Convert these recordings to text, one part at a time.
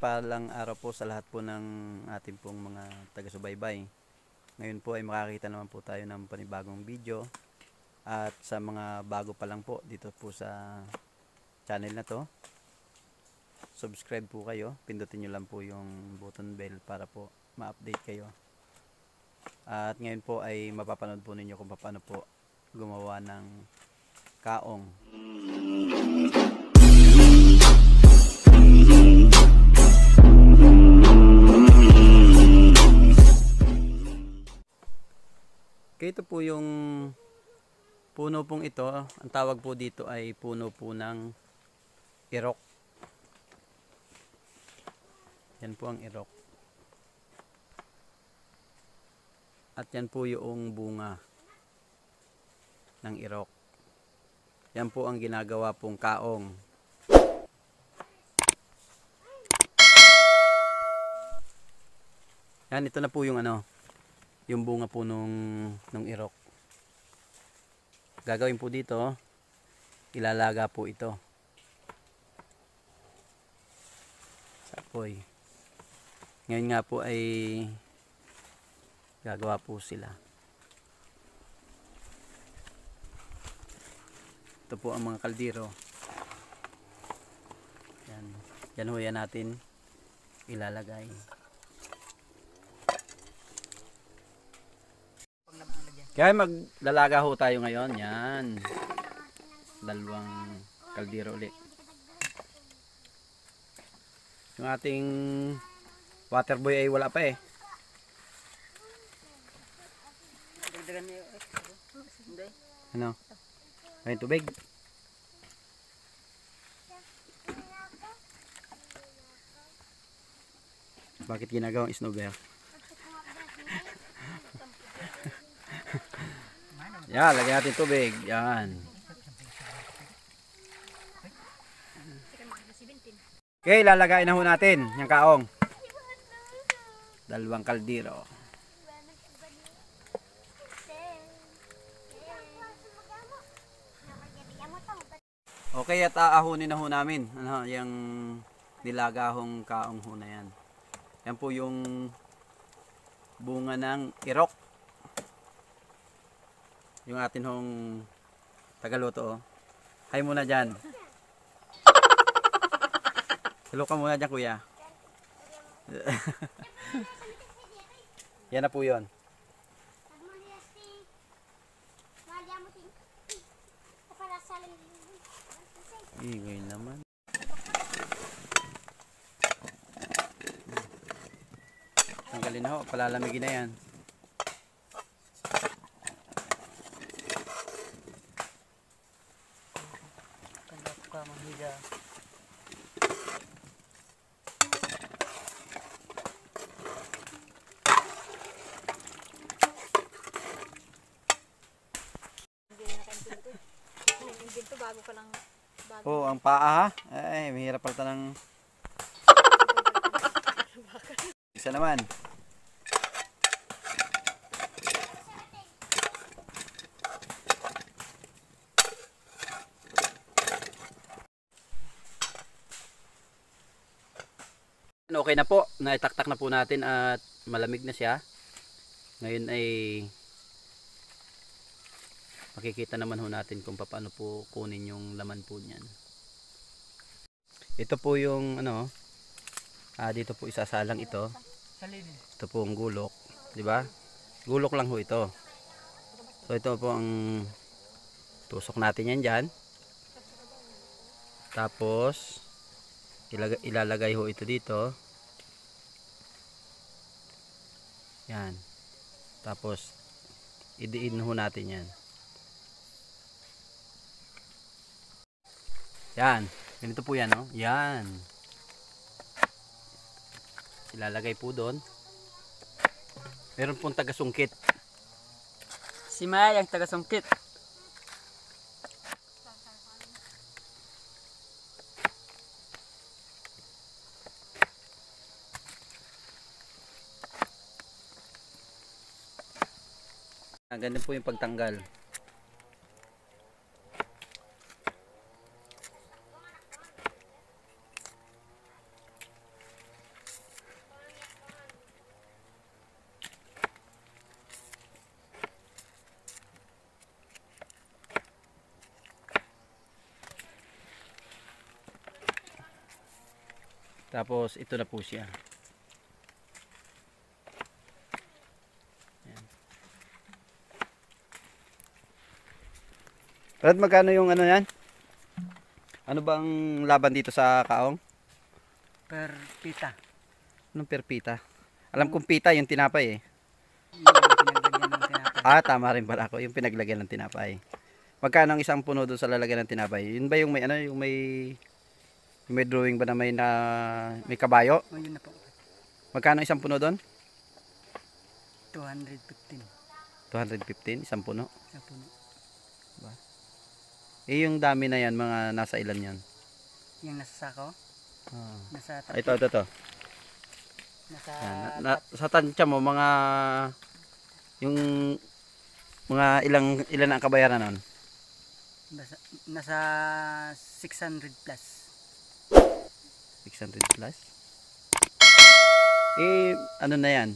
mapagpalang araw po sa lahat po ng ating pong mga taga-subaybay. Ngayon po ay makakita naman po tayo ng panibagong video. At sa mga bago pa lang po dito po sa channel na to, subscribe po kayo. Pindutin nyo lang po yung button bell para po ma-update kayo. At ngayon po ay mapapanood po ninyo kung paano po gumawa ng kaong. Okay, ito po yung puno pong ito. Ang tawag po dito ay puno po ng irok. Yan po ang irok. At yan po yung bunga ng irok. Yan po ang ginagawa pong kaong. Yan, ito na po yung yung bunga po nung irok. Gagawin po dito, ilalaga po ito sa apoy. Ngayon nga po ay gagawa po sila. Ito po ang mga kaldero. Yan ho, yan natin ilalagay. Kaya maglalaga ho tayo ngayon. Yan. Dalawang kaldero ulit. Yung ating water boy ay wala pa eh. Ano? Ay tubig. Bakit ginagawang snowbear? Yan, lagyan natin tubig. Yan. Okay, lalagay na ho natin yung kaong. Dalawang kaldero. Okay, at aahunin na ho namin. Yung nilagahong kaong ho na yan. Yan po yung bunga ng irok. Yung atin hong tagaluto. Hay muna dyan. Hello ka muna dyan, kuya. Yan na po yun. Ingay naman. Tanggalin na ho. Palalamigin na yan. Bago pa lang. Oh, ang paa ha? Ay, mahirap pala ng isa naman. Okay na po, naitaktak na po natin at malamig na siya. Ngayon ay makikita naman ho natin kung paano po kunin yung laman po niyan. Ito po yung dito po isasalang ito. Ito po ang gulok, di ba? Gulok lang ho ito. So ito po ang tusok natin yan diyan. Tapos ilalagay ho ito dito. Yan. Tapos idiin ho natin yan. Yan. Ganito po yan, no? Yan. Ilalagay po doon. Meron pong taga-sungkit. Si Maya ang taga-sungkit. Ganun po yung pagtanggal. Tapos ito na po siya. Ayan. Brad, magkano yung ano yan? Ano bang laban dito sa kaong? Per pita. Anong per pita? Alam kong pita yung tinapay eh. Yung pinaglagyan ng tinapay. Ah, tama rin pala ako. Yung pinaglagyan ng tinapay. Magkano ang isang puno doon sa lalagyan ng tinapay? Yun ba yung may ano, yung may drawing ba na may kabayo? O yun na po. Magkano isang puno doon? 215. 215 isang puno. Sa puno. Eh yung dami na yan, mga nasa ilan yan? Yung nasa sako. Ah. Nasa Ah, ito. Nasa Yan. Sa tansya mo, yung mga ilan ang kabayaran nun? nasa 600 plus. 600 plus? Eh, ano na yan?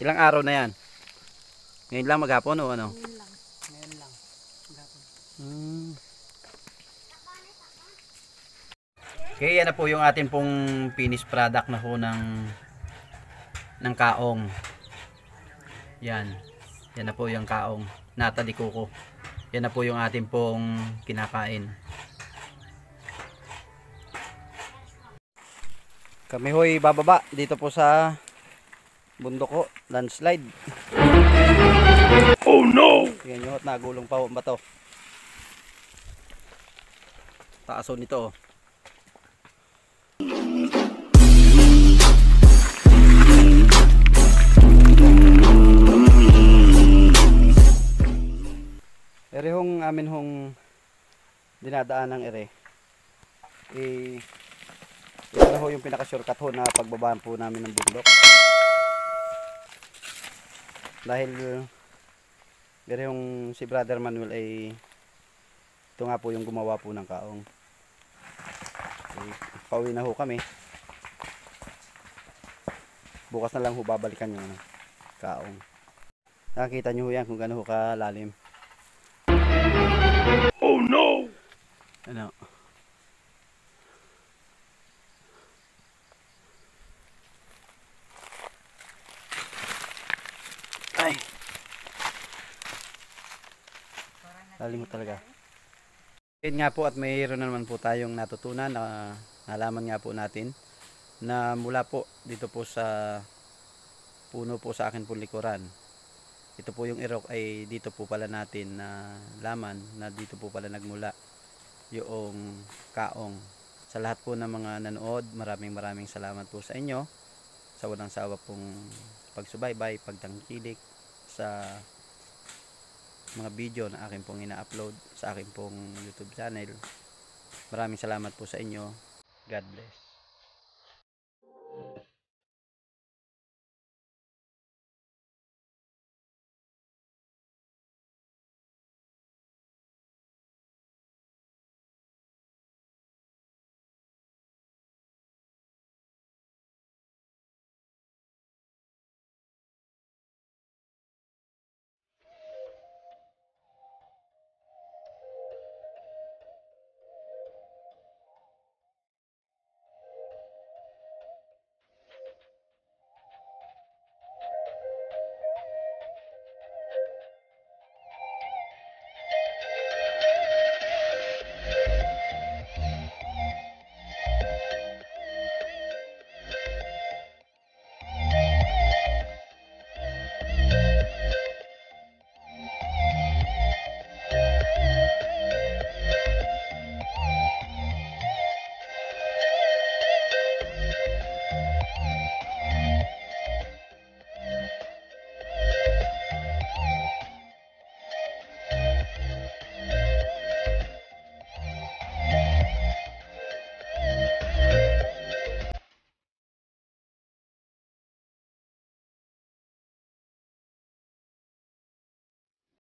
Ilang araw na yan? Ngayon lang maghapon o ano? Yun lang. Ngayon lang. Gapon. Okay, yan na po yung ating pong finished product na po ng kaong. Yan. Yan na po yung kaong. Nata de coco. Yan na po yung ating pong kinakain. Kami ho'y bababa dito po sa bundok ko. Landslide. Oh no! Yan yung nagulong pa ba to? Taaso nito oh. Ere hong amin hong dinadaan ng ere. Ito na ho yung pinaka-shortcut ho na pagbabaan po namin ng bundok. Dahil ere hong si Brother Manuel ay ito nga po yung gumawa po ng kaong. Pauwi na ho kami. Bukas na lang ho babalikan yung kaong. Nakikita nyo ho yan kung gaano ho kalalim. Oh no! Ano? Ay! Lalim mo talaga. Yun nga po at mayroon na naman po tayong natutunan na nalaman nga po natin na mula po dito po sa puno po sa akin po likuran. Ito po yung irok ay dito po pala natin na laman na dito po pala nagmula yung kaong. Sa lahat po ng mga nanood, maraming salamat po sa inyo sa walang sawa pong pagsubaybay, pagtangkilik sa mga video na akin pong ina-upload sa akin pong YouTube channel. Maraming salamat po sa inyo. God bless.